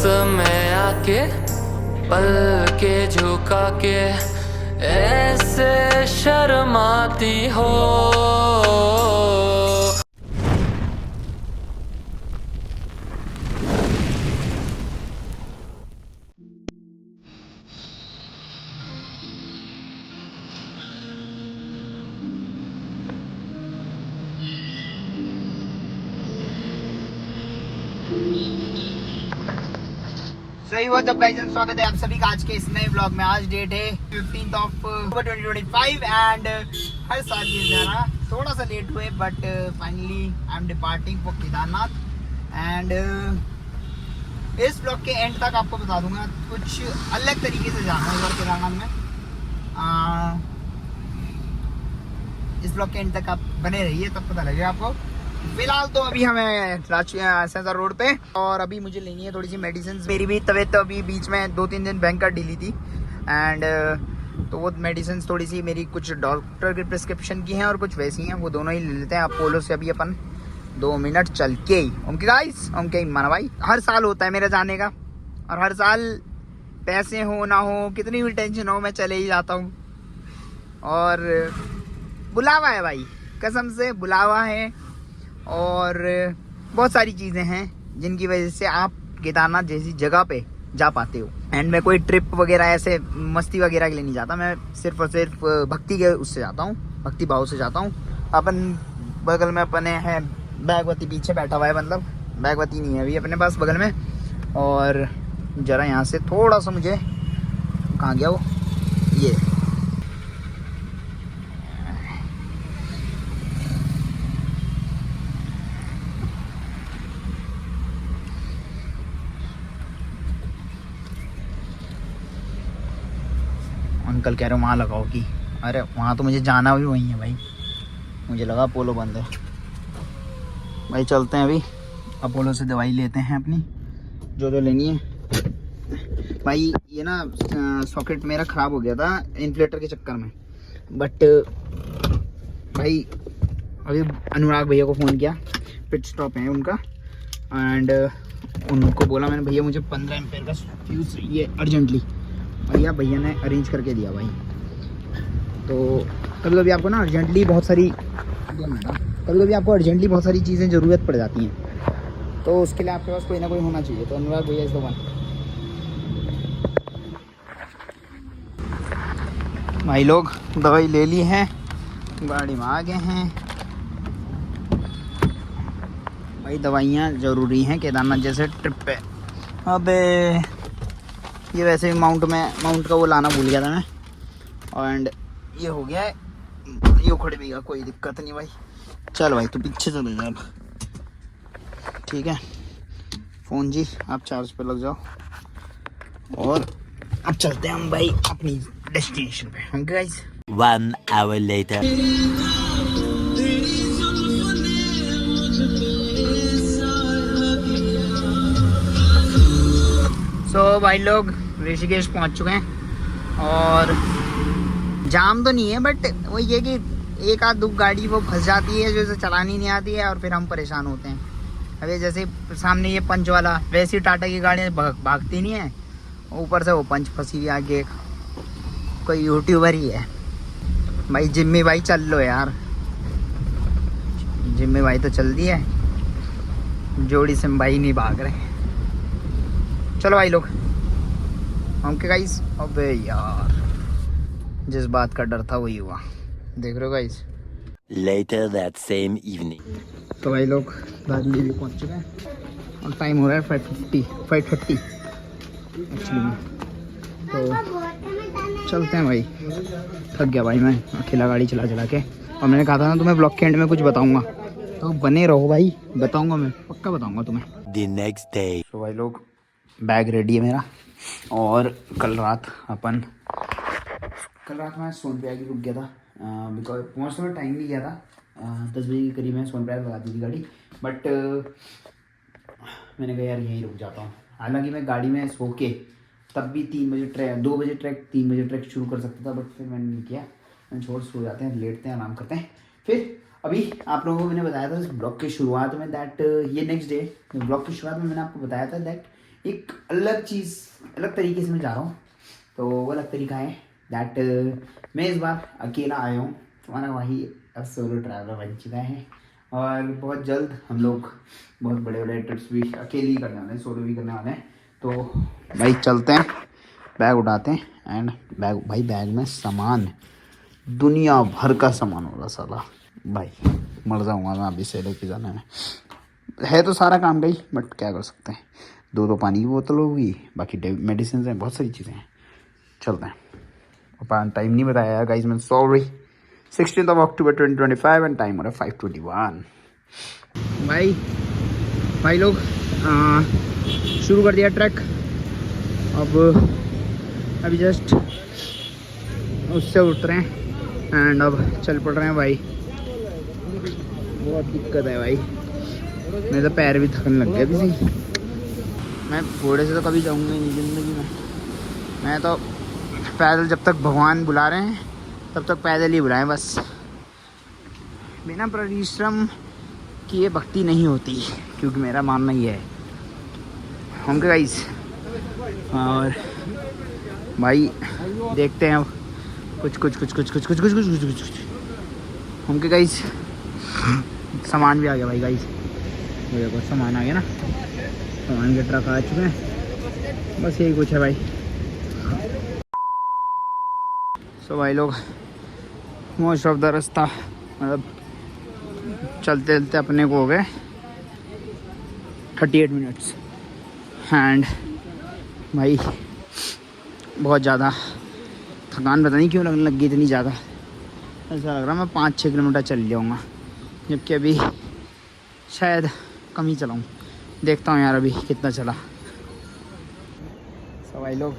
में आके पल के झुका के ऐसे शर्माती हो। सही हुआ जब गाइस, स्वागत है आप सभी का आज के इस नए व्लॉग में। आज डेट है 15 अक्टूबर 2025 एंड हर साल की तरह थोड़ा सा लेट हुए but finally I am departing for Kedarnath and इस व्लॉग के एंड तक आपको बता दूंगा कुछ अलग तरीके से जाना है इधर केदारनाथ में। इस व्लॉग के एंड तक आप बने रहिए, तब पता लगेगा आपको। फिलहाल तो अभी हमें सेंसर रोड पे और अभी मुझे लेनी है थोड़ी सी मेडिसिन। मेरी भी तबीयत तो अभी बीच में 2-3 दिन भयंकर ढीली थी एंड तो वो मेडिसिन थोड़ी सी मेरी कुछ डॉक्टर की प्रिस्क्रिप्शन की हैं और कुछ वैसी हैं, वो दोनों ही ले लेते हैं। अपोलो से अभी अपन 2 मिनट चल के ओके गाइस, ओके माना भाई। हर साल होता है मेरा जाने का और हर साल पैसे हो ना हो कितनी भी टेंशन हो मैं चले ही जाता हूँ। और बुलावा है भाई, कसम से बुलावा है और बहुत सारी चीज़ें हैं जिनकी वजह से आप केदारनाथ जैसी जगह पे जा पाते हो। एंड मैं कोई ट्रिप वगैरह ऐसे मस्ती वगैरह के लिए नहीं जाता, मैं सिर्फ और सिर्फ भक्ति के उससे जाता हूँ, भक्ति भाव से जाता हूँ। अपन बगल में अपने हैं बैगवती, पीछे बैठा हुआ है, मतलब बैगवती नहीं है अभी अपने पास बगल में। और ज़रा यहाँ से थोड़ा सा मुझे कहाँ गया वो, ये अंकल कह रहे हो वहाँ लगाओ कि, अरे वहाँ तो मुझे जाना भी वहीं है भाई, मुझे लगा अपोलो बंद है। भाई चलते हैं अभी अपोलो से दवाई लेते हैं अपनी जो लेनी है। भाई ये ना सॉकेट मेरा ख़राब हो गया था इन्फ्लेटर के चक्कर में, बट भाई अभी अनुराग भैया को फ़ोन किया, पिट स्टॉप है उनका, एंड उनको बोला मैंने भैया मुझे 15 एम्पेयर का फ्यूज़ ये अर्जेंटली, भैया ने अरेंज करके दिया भाई। तो कभी कभी आपको ना अर्जेंटली बहुत सारी चीज़ें ज़रूरत पड़ जाती हैं, तो उसके लिए आपके पास कोई ना कोई होना चाहिए। तो अनुराग भैया इस वन भाई लोग दवाई ले ली है, गाड़ी में आ गए हैं भाई। दवाइयाँ ज़रूरी हैं केदारनाथ जैसे ट्रिप पे। अबे ये वैसे भी माउंट का वो लाना भूल गया था मैं, एंड ये हो गया है, ये उखड़ भी गया, कोई दिक्कत नहीं भाई। चल भाई तू पीछे चले जा, ठीक है। फ़ोन जी आप चार्ज पे लग जाओ और अब चलते हैं हम भाई अपनी डेस्टिनेशन पे, हम गाइस। 1 hour later. सो भाई लोग ऋषिकेश पहुंच चुके हैं और जाम तो नहीं है, बट वो ये कि एक आध दो गाड़ी वो फंस जाती है जो चलानी नहीं आती है और फिर हम परेशान होते हैं। अभी जैसे सामने ये पंच वाला, वैसी टाटा की गाड़ियाँ भागती नहीं है, ऊपर से वो पंच फंसी हुई आगे, कोई यूट्यूबर ही है भाई। जिम्मी भाई चल लो यार, जिम्मी भाई तो चल दी है, जोड़ी से भाई नहीं भाग रहे। चलो भाई लोग हम के गाइस। अबे यार जिस बात का डर था वही हुआ, देख रहे हो guys. Later that same evening. तो भाई लोग दार्जिलिंग भी पहुंच चुके हैं और टाइम हो रहा है 5:30 एक्चुअली में। तो चलते हैं भाई, थक गया भाई मैं अकेला गाड़ी चला चला के। और मैंने कहा था ना तुम्हें ब्लॉग के एंड में कुछ बताऊंगा, तो बने रहो भाई, बताऊंगा मैं, पक्का बताऊंगा तुम्हें। The next day. तो भाई लोग बैग रेडी है मेरा, और कल रात मैं सोनप्रयाग रुक गया था बिकॉज पहुँचने में टाइम भी गया था। 10 बजे के करीब मैं सोनप्रयाग लगा दी थी गाड़ी, बट मैंने कहा यार यहीं रुक जाता हूँ। हालांकि मैं गाड़ी में सो के तब भी 2 बजे ट्रैक 3 बजे ट्रैक शुरू कर सकता था, बट फिर मैंने नहीं किया। मैंने छोड़ सो जाते हैं, लेटते हैं, आराम करते हैं। फिर अभी आप लोगों को मैंने बताया था इस ब्लॉग की शुरुआत में दैट ये नेक्स्ट डे ब्लॉग की शुरुआत में मैंने आपको बताया था दैट एक अलग चीज़, अलग तरीके से मैं जा रहा हूँ। तो वो अलग तरीका है दैट मैं इस बार अकेला आया हूँ। तुम्हारा वही अब सोलो ट्रैवलर बन चुका है और बहुत जल्द हम लोग बहुत बड़े बड़े ट्रिप्स भी अकेले ही करने वाले हैं, सोलो भी करने वाले हैं। तो भाई चलते हैं, बैग उठाते हैं एंड बैग में सामान, दुनिया भर का सामान होगा साला। भाई मर जाऊँगा मैं अभी से लेके जाने में। है तो सारा काम का ही, बट क्या कर सकते हैं। 2 पानी की बोतल होगी, बाकी मेडिसिन हैं, बहुत सारी चीज़ें हैं। चलते हैं। और टाइम नहीं बताया यार गाइस, मैं सॉरी। 16 अक्टूबर 2025 एंड टाइम हो रहा है 5:21। भाई लोग शुरू कर दिया ट्रैक। अब अभी जस्ट उससे उठ रहे हैं एंड अब चल पड़ रहे हैं भाई। बहुत दिक्कत है भाई, मेरे तो पैर भी थकने लग गया किसी। मैं घोड़े से तो कभी जाऊँगा ही नहीं ज़िंदगी में। मैं तो पैदल, जब तक भगवान बुला रहे हैं तब तक पैदल ही बुलाएं बस। बिना परिश्रम किए भक्ति नहीं होती, क्योंकि मेरा मानना ही है। होंगे गाइस। और भाई देखते हैं अब कुछ होंगे गाइस। सामान भी आ गया भाई गाइस, देखो सामान आ गया ना, सामान के ट्रक आ चुके हैं। बस यही कुछ है भाई। सो भाई लोग मोस्ट ऑफ द रास्ता मतलब चलते चलते अपने को हो गए 38 मिनट्स एंड भाई बहुत ज़्यादा थकान पता नहीं क्यों लगने लग गई इतनी ज़्यादा। ऐसा लग रहा मैं 5-6 किलोमीटर चल जाऊँगा, जबकि अभी शायद कम ही चलाऊँ। देखता हूँ यार अभी कितना चला। सो भाई लोग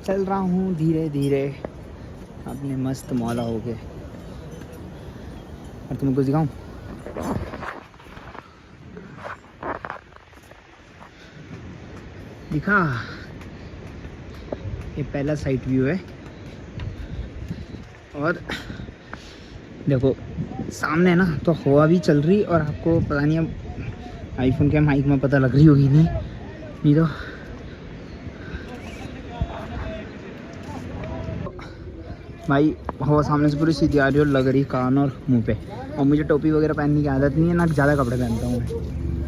चल रहा हूँ धीरे धीरे अपने मस्त मौला हो गए। और तुमको दिखाऊं, दिखा, ये पहला साइड व्यू है। और देखो सामने ना तो हवा भी चल रही, और आपको पता नहीं अब आईफोन के माइक में पता लग रही होगी नहीं तो भाई हवा सामने से पूरी सीधी आ रही और लग रही कान और मुंह पे। और मुझे टोपी वगैरह पहनने की आदत नहीं है, ना ज़्यादा कपड़े पहनता हूँ मैं।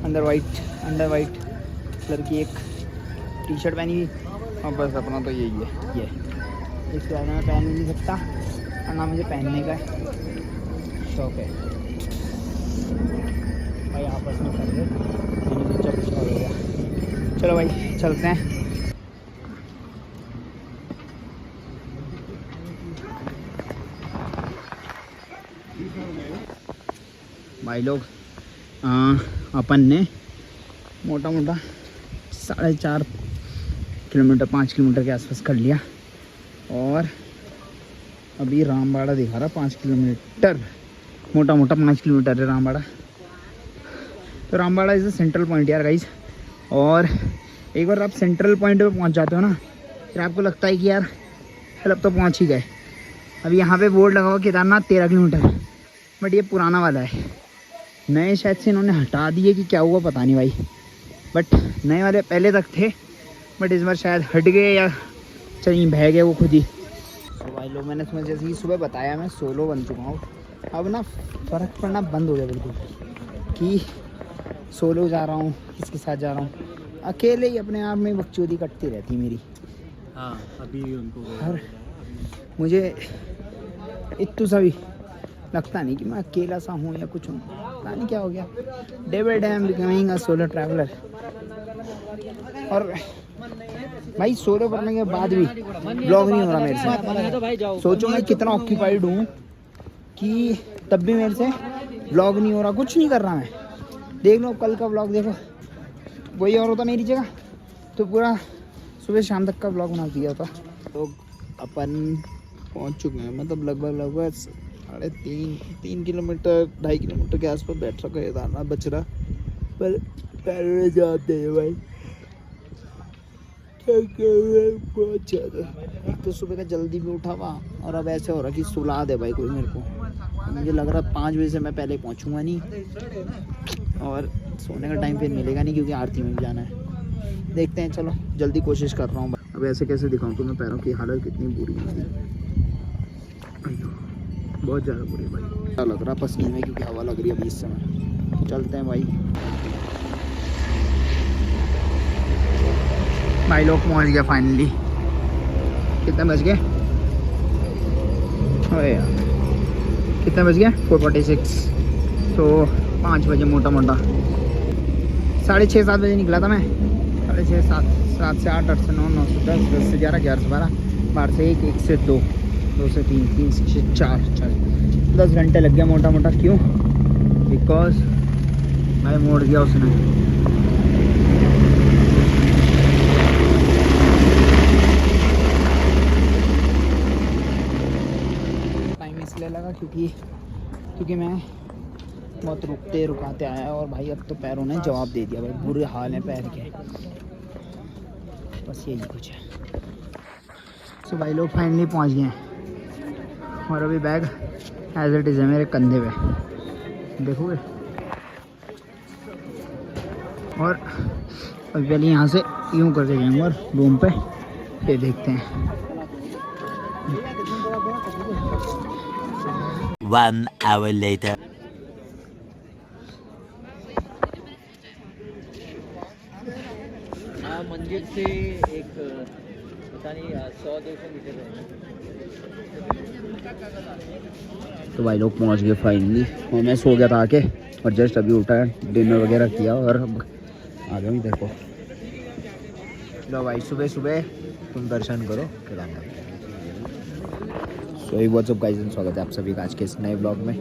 अंडर वाइट कलर की एक टी शर्ट पहनी हुई, और बस अपना तो यही है। ये इसके बाद मैं पहन नहीं सकता, और ना मुझे पहनने का शौक है भाई। आपस में कर रहे, चलो भाई चलते हैं। भाई लोग अपन ने मोटा 4.5 किलोमीटर 5 किलोमीटर के आसपास कर लिया, और अभी रामबाड़ा दिखा रहा 5 किलोमीटर, मोटा 5 किलोमीटर है रामबाड़ा। तो Rambara is a central point यार गाइस। और एक बार आप सेंट्रल पॉइंट पे पहुंच जाते हो ना, फिर आपको लगता है कि यार फिर अब तो पहुंच ही गए। अभी यहाँ पे बोर्ड लगा हुआ केदारनाथ 13 किलोमीटर, बट ये पुराना वाला है। नए शायद से इन्होंने हटा दिए कि क्या हुआ पता नहीं भाई, बट नए वाले पहले तक थे, बट इस बार शायद हट गए या चलिए बह गए वो खुद ही। तो भाई लोग मैंने तुम्हें जैसे ही सुबह बताया, मैं सोलो बन चुका हूँ। अब ना फ़र्क पड़ना बंद हो गया बिल्कुल कि सोलो जा रहा हूँ, किसके साथ जा रहा हूँ। अकेले ही अपने आप में बकचोदी कटती रहती मेरी। हाँ अभी उनको और मुझे इतना सा भी लगता नहीं कि मैं अकेला सा हूँ या कुछ हूँ, पता नहीं क्या हो गया। Day by day I am becoming a solo traveller. और भाई सोलो करने के बाद भी ब्लॉग नहीं हो रहा मेरे से। सोचो मैं कितना ऑक्यूपाइड हूँ कि तब भी मेरे से ब्लॉग नहीं हो रहा, कुछ नहीं कर रहा मैं। देख लो कल का ब्लॉग देखो, वही और होता मेरी जगह तो पूरा सुबह शाम तक का ब्लॉग बना दिया था। तो अपन पहुँच चुके हैं, मतलब लगभग 3.5 किलोमीटर 2.5 किलोमीटर के आसपास बैठ रखा है, दाना बच रहा पर पैर जाते हैं भाई। बहुत ज़्यादा, एक तो सुबह का जल्दी भी उठा हुआ, और अब ऐसे हो रहा कि सुला दे भाई कोई मेरे को। मुझे लग रहा 5 बजे से मैं पहले पहुंचूंगा नहीं, और सोने का टाइम फिर मिलेगा नहीं क्योंकि आरती में भी जाना है। देखते हैं, चलो जल्दी कोशिश कर रहा हूँ। अब ऐसे कैसे दिखाऊँ तुम्हें पैरों की हालत कितनी बुरी है, बहुत ज़्यादा बुरी है भाई। अच्छा लग रहा पसीने में क्योंकि हवा लग रही है अभी इस समय। चलते हैं भाई। भाई लोग पहुँच गया फाइनली। कितने बज गए? अरे यार कितने बज गए? 4:46। तो 5 बजे मोटा मोटा 6:30-7 बजे निकला था मैं। 6:30 7 से 8 8 से 9 9 से 10 10 से 11 11 से 12 12 से 1 1 से 2 2 से 3 3 से 4 10 घंटे लग गया मोटा मोटा। क्यों? बिकॉज मैं मोड़ दिया उसने। टाइम इसलिए लगा क्योंकि मैं बहुत रुकाते आया और भाई अब तो पैरों ने जवाब दे दिया भाई। बुरे हाल है पैर के, बस यही कुछ है। सो भाई लोग फाइनली पहुंच गए हैं और अभी बैग एज इट इज़ है मेरे कंधे पे, देखोगे। और अभी पहले यहाँ से यूँ करके जाएंगे और रूम पे फिर देखते हैं। 1 hour later. मंदिर से एक पता नहीं 100-200 मीटर है। तो भाई लोग पहुंच गए फाइनली और मैं सो गया था आके और जस्ट अभी उठा, डिनर वगैरह किया और अब आ गया इधर को। लो भाई सुबह सुबह तुम दर्शन करो Kedarnath. So what's up guys and स्वागत है आप सभी का आज के इस नए ब्लॉग में।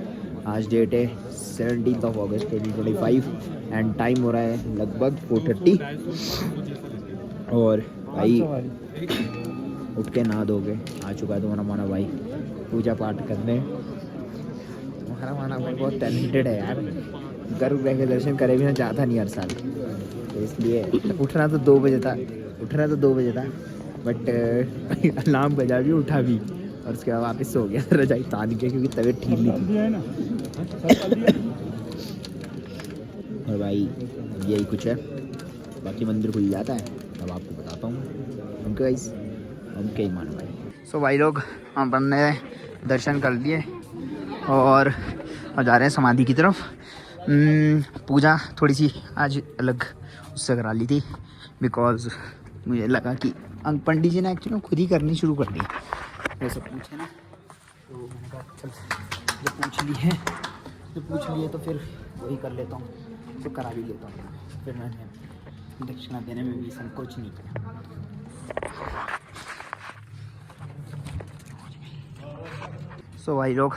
आज डेट है 17 अगस्त 2025 एंड टाइम हो रहा है लगभग 4:30 और भाई उठ के नहा धोके आ चुका है तुम्हारा माना भाई पूजा पाठ करने। तुम्हारा माना भाई बहुत टैलेंटेड है यार, गर्भ गृह के दर्शन करे भी ना जाता नहीं हर साल, तो इसलिए उठना तो 2 बजे था बट अलार्म बजा भी उठा भी और उसके बाद वापस सो गया रजाई तान के क्योंकि तबीयत ठीक नहीं थी। और भाई यही कुछ है, बाकी मंदिर खुल जाता है तब आपको बताता हूँ। उनके गाइस उनके ही मानो भाई। सो भाई लोग अपन ने दर्शन कर लिए और जा रहे हैं समाधि की तरफ। पूजा थोड़ी सी आज अलग उससे करा ली थी बिकॉज मुझे लगा कि पंडित जी ने एक्चुअली खुद ही करनी शुरू कर दी। वैसे पूछे ना तो मैंने कहा चल जब पूछ लिए तो फिर वही कर लेता हूँ, तो करा भी लेता हूँ। फिर मैंने दक्षिणा देने में भी संकोच नहीं किया। सो भाई लोग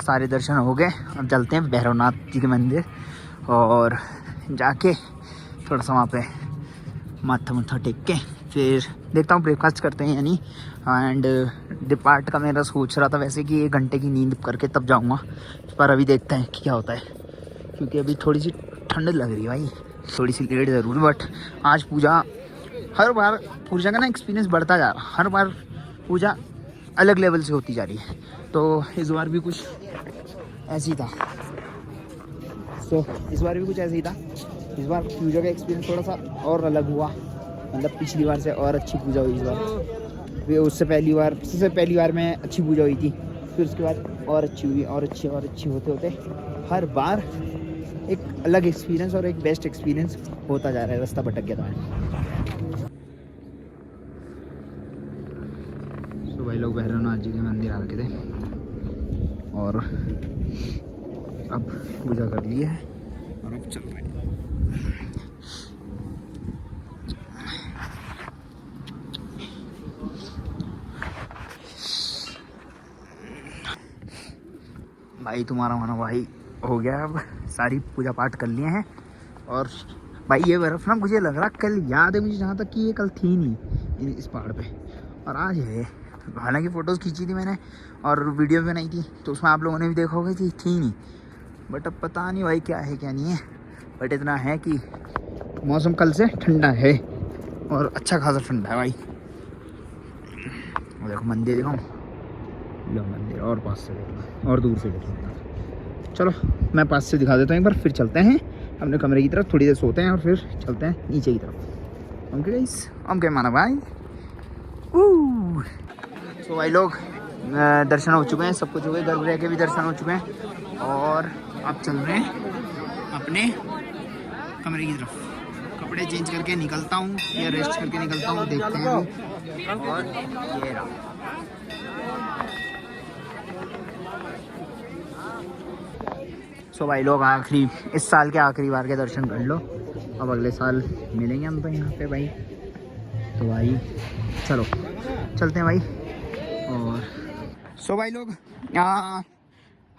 सारे दर्शन हो गए, अब चलते हैं भैरवनाथ जी के मंदिर और जाके थोड़ा सा वहाँ पे माथा टेक के फिर देखता हूँ ब्रेकफास्ट करते हैं या नहीं। एंड डिपार्ट का मेरा सोच रहा था वैसे कि 1 घंटे की नींद करके तब जाऊँगा, पर अभी देखते हैं कि क्या होता है क्योंकि अभी थोड़ी सी ठंड लग रही है भाई, थोड़ी सी लेट ज़रूर। बट आज पूजा हर बार पूजा का ना एक्सपीरियंस बढ़ता जा रहा, हर बार पूजा अलग लेवल से होती जा रही है, तो इस बार भी कुछ ऐसी था। इस बार भी कुछ ऐसे ही था। इस बार पूजा का एक्सपीरियंस थोड़ा सा और अलग हुआ, मतलब पिछली बार से और अच्छी पूजा हुई इस बार। फिर उससे पहली बार में अच्छी पूजा हुई थी, फिर उसके बाद और अच्छी हुई और अच्छी होते होते हर बार एक अलग एक्सपीरियंस और एक बेस्ट एक्सपीरियंस होता जा रहा है। रास्ता भटक गया था मैं। तो भाई लोग भैरवनाथ जी के मंदिर आ गए थे और अब पूजा कर ली है और अब चल रहे हैं। भाई तुम्हारा मानो भाई हो गया, अब सारी पूजा पाठ कर लिए हैं। और भाई ये बर्फ़ ना मुझे लग रहा कल याद है मुझे जहाँ तक कि ये कल थी नहीं इस पहाड़ पे और आज है। हालांकि फ़ोटोज़ खींची थी मैंने और वीडियो बनाई थी तो उसमें आप लोगों ने भी देखा होगा कि थी नहीं, बट अब पता नहीं भाई क्या है क्या नहीं है। बट इतना है कि मौसम कल से ठंडा है और अच्छा खासा ठंडा है भाई। देखो मंदिर दिखाऊँ, लो मंदिर और पास से देखो और दूर से देखो। चलो मैं पास से दिखा देता हूँ एक बार, फिर चलते हैं अपने कमरे की तरफ, थोड़ी देर सोते हैं और फिर चलते हैं नीचे की तरफ। ओके गाइस, ओके माना भाई। तो भाई लोग दर्शन हो चुके हैं, सब कुछ हो गया, गर्भगृह के भी दर्शन हो चुके हैं और अब चल रहे हैं अपने कमरे की तरफ। कपड़े चेंज करके निकलता हूँ या रेस्ट करके निकलता हूँ, देखते हैं अभी। और ये रहा सो भाई लोग, आखिरी इस साल के आखिरी बार के दर्शन कर लो, अब अगले साल मिलेंगे हम तो यहाँ पे भाई। तो भाई चलो चलते हैं भाई। और सो भाई लोग,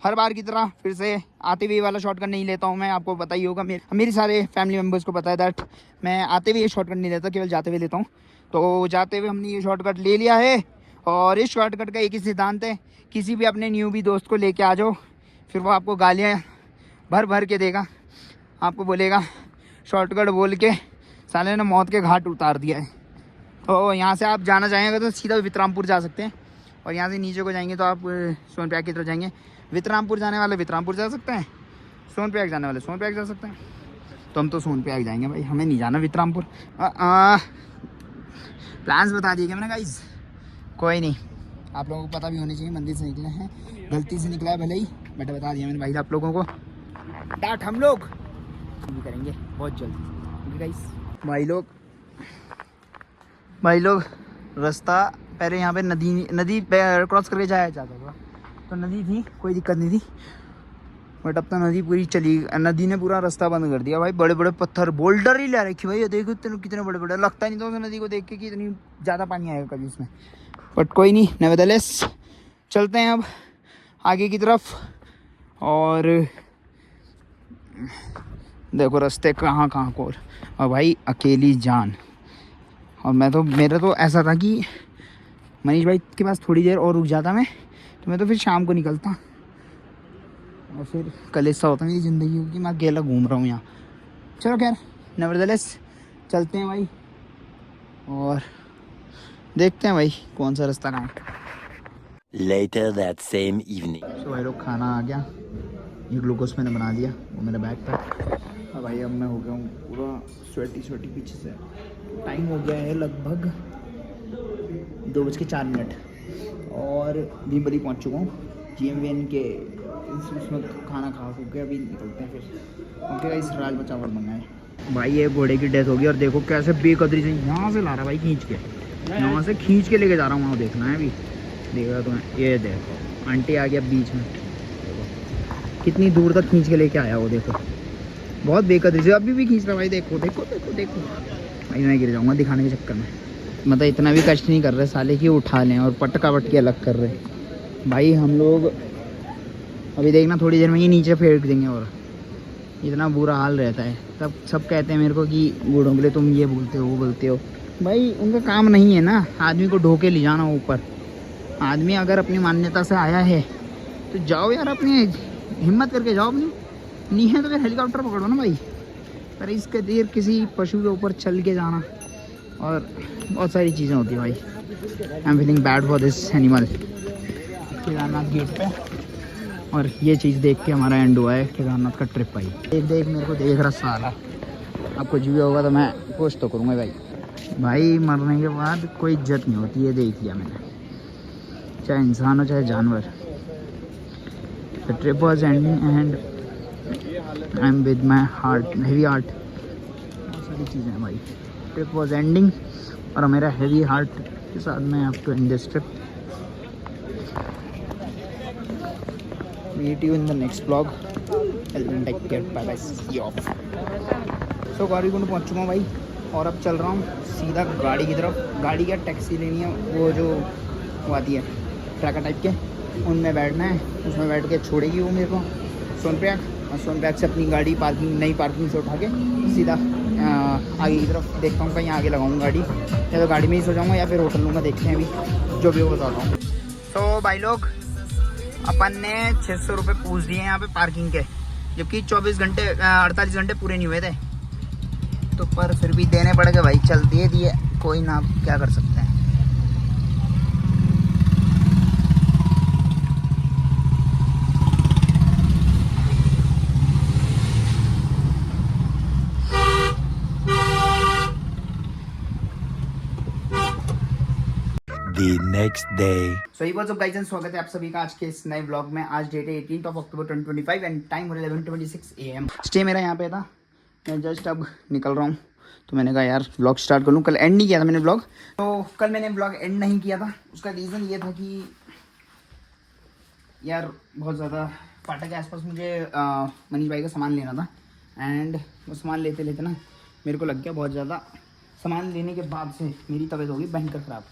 हर बार की तरह फिर से आते हुए वाला शॉर्टकट नहीं लेता हूँ मैं, आपको पता ही होगा, मेरे सारे फैमिली मेम्बर्स को पता है दैट मैं आते हुए ये शॉर्टकट नहीं लेता, केवल जाते हुए लेता हूँ। तो जाते हुए हमने ये शॉर्टकट ले लिया है और इस शॉर्टकट का एक ही सिद्धांत है, किसी भी अपने न्यूबी दोस्त को लेके आ जाओ, फिर वो आपको गालियाँ भर भर के देगा, आपको बोलेगा शॉर्टकट बोल के साले ने मौत के घाट उतार दिया है। तो यहाँ से आप जाना चाहेंगे तो सीधा वितरामपुर जा सकते हैं, और यहाँ से नीचे को जाएंगे तो आप सोनप्रयाग की तरफ जाएंगे। वितरामपुर जाने वाले वितरामपुर जा सकते हैं, सोनप्रयाग जाने वाले सोनप्रयाग जा सकते हैं। तो हम तो सोनप्रयाग जाएंगे भाई, हमें नहीं जाना वितरामपुर। प्लान्स बता दिए क्या मैंने गाइस? कोई नहीं, आप लोगों को पता भी होनी चाहिए, मंदिर से निकले हैं, गलती से निकला है भले ही, बट बता दिया मैंने भाई आप लोगों को। डाट हम लोग भी करेंगे बहुत जल्द गाइस। भाई लोग रास्ता पहले यहाँ पे नदी क्रॉस करके जाया जाता था, तो नदी थी, कोई दिक्कत नहीं थी, बट अब तो नदी पूरी चली, नदी ने पूरा रास्ता बंद कर दिया भाई। बड़े बड़े पत्थर बोल्डर ही ले रखी भाई, ये देखो कितने बड़े बड़े, लगता नहीं था उस नदी को देख के कि इतनी ज़्यादा पानी आएगा कभी उसमें, बट कोई नहीं, नेवरदलेस चलते हैं अब आगे की तरफ। और देखो रास्ते कहाँ को, और भाई अकेली जान, और मेरा तो ऐसा था कि मनीष भाई के पास थोड़ी देर और रुक जाता मैं, तो मैं तो फिर शाम को निकलता, और फिर कल ऐसा होता मेरी ज़िंदगी कि मैं अकेला घूम रहा हूँ यहाँ। चलो खैर, नेवरदलेस चलते हैं भाई और देखते हैं भाई कौन सा रास्ता कहाँ है। Later that same evening. तो भाई लोग खाना आ गया, ये ग्लूकोज मैंने बना दिया, वो मेरा बैग था। और भाई अब मैं हो गया हूँ पूरा स्वेटी पीछे से। टाइम हो गया है लगभग 2:04 और भीमबरी पहुँच चुका हूँ GMVN के उसमें खाना खा के अभी निकलते हैं फिर। ओके गाइस, राजमा चावल मंगाए भाई। ये घोड़े की डेथ होगी और देखो कैसे बेकदरी से यहाँ से ला रहा भाई, खींच के यहाँ से खींच के लेके जा रहा हूँ, वहाँ देखना है अभी, देखा तुम्हें, ये देखो आंटी आ गया बीच में, देखो कितनी दूर तक खींच के लेके आया वो, देखो बहुत बेकदरी से अभी भी खींच रहा भाई, देखो देखो देखो देखो भाई, मैं गिर जाऊँगा दिखाने के चक्कर में। मतलब इतना भी कष्ट नहीं कर रहे साले कि उठा लें और पटका पटकी अलग कर रहे भाई हम लोग। अभी देखना थोड़ी देर में ही नीचे फेंक देंगे, और इतना बुरा हाल रहता है। तब सब कहते हैं मेरे को कि बूढ़ों के लिए तुम ये बोलते हो वो बोलते हो, भाई उनका काम नहीं है ना आदमी को ढो के ले जाना ऊपर। आदमी अगर अपनी मान्यता से आया है तो जाओ यार, अपनी हिम्मत करके जाओ अपनी, नहीं है तो फिर हेलीकॉप्टर पकड़ो ना भाई। पर इसके देर किसी पशु के ऊपर चल के जाना और बहुत सारी चीज़ें होती है भाई। I am feeling bad for this animal. Kedarnath gate पे, और ये चीज़ देख के हमारा एंड हुआ है केदारनाथ का ट्रिप भाई। देख मेरे को देख रहा साला, अब कुछ भी होगा तो मैं पोस्ट तो करूँगा भाई। भाई मरने के बाद कोई इज्जत नहीं होती, ये देख लिया मैंने, चाहे इंसान हो चाहे जानवर। The trip was ending and I am with my heart, heavy heart, बहुत सारी चीज़ें हैं भाई। ट्रिप वॉज एंडिंग और मेरा हेवी हार्ट के साथ मैं have to end this trip. Meet you in the next blog, take care, bye bye, see you off. So Gaurikund पहुँच चुका हूँ भाई, और अब चल रहा हूँ सीधा गाड़ी की तरफ। गाड़ी क्या टैक्सी लेनी है, वो जो वो आती है ट्रैकर टाइप के, उनमें बैठना है, उसमें बैठ के छोड़ेगी वो मेरे को सोनप्रयाग, और सोनप्रयाग से अपनी गाड़ी नई पार्किंग से उठा के सीधा आगे की तरफ देखता हूँ, कहीं आगे लगाऊँ गाड़ी, या तो गाड़ी में ही सो जाऊँगा या फिर होटल लूँगा, देखते हैं अभी जो भी हो बताता हूँ। तो भाई लोग अपन ने 600 रुपये पूछ दिए यहाँ पे पार्किंग के, जबकि 48 घंटे पूरे नहीं हुए थे, तो पर फिर भी देने पड़ गए भाई। चल दे दिए, कोई ना, क्या कर सकते हैं। The next day. So what's up guys and स्वागत है आप सभी का आज के इस नए व्लॉग में। आज डेट है 18 अक्टूबर 2025 एंड टाइम हो रहा है 11:26 AM। स्टे मेरा यहाँ पे था, मैं जस्ट अब निकल रहा हूँ, तो मैंने कहा यार व्लॉग स्टार्ट कर लूँ। कल एंड नहीं किया था मैंने व्लॉग, तो कल मैंने व्लॉग एंड नहीं किया था। उसका रीज़न ये था कि यार बहुत ज़्यादा फाटक के आसपास मुझे मनीष भाई का सामान लेना था एंड वो सामान लेते लेते ना मेरे को लग गया बहुत ज़्यादा। सामान लेने के बाद से मेरी तबीयत हो गई भयंकर ख़राब,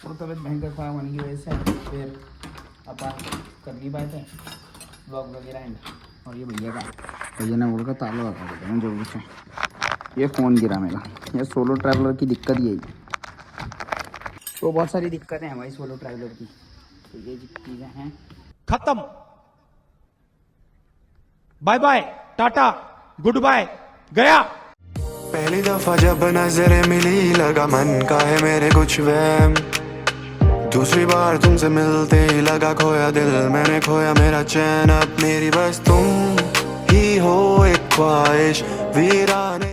और तबीयत भयंकर ख़राब होने की वजह से फिर अपन कर नहीं पाए थे व्लॉग वगैरह एंड। और ये भैया ने बोल का ताला लगा देते हैं जो कुछ है। ये फ़ोन गिरा मेरा। ये सोलो ट्रैवलर की दिक्कत यही, तो बहुत सारी दिक्कतें हैं भाई सोलो ट्रैवलर की। तो ये चीज़ें हैं। खत्म, bye bye, tata, goodbye, गया। पहली दफा जब नजरें मिली लगा मन का है मेरे कुछ वहम। दूसरी बार तुमसे मिलते ही लगा खोया दिल मैंने, खोया मेरा चैन। अब मेरी बस तुम ही हो एक ख्वाहिश वीराने।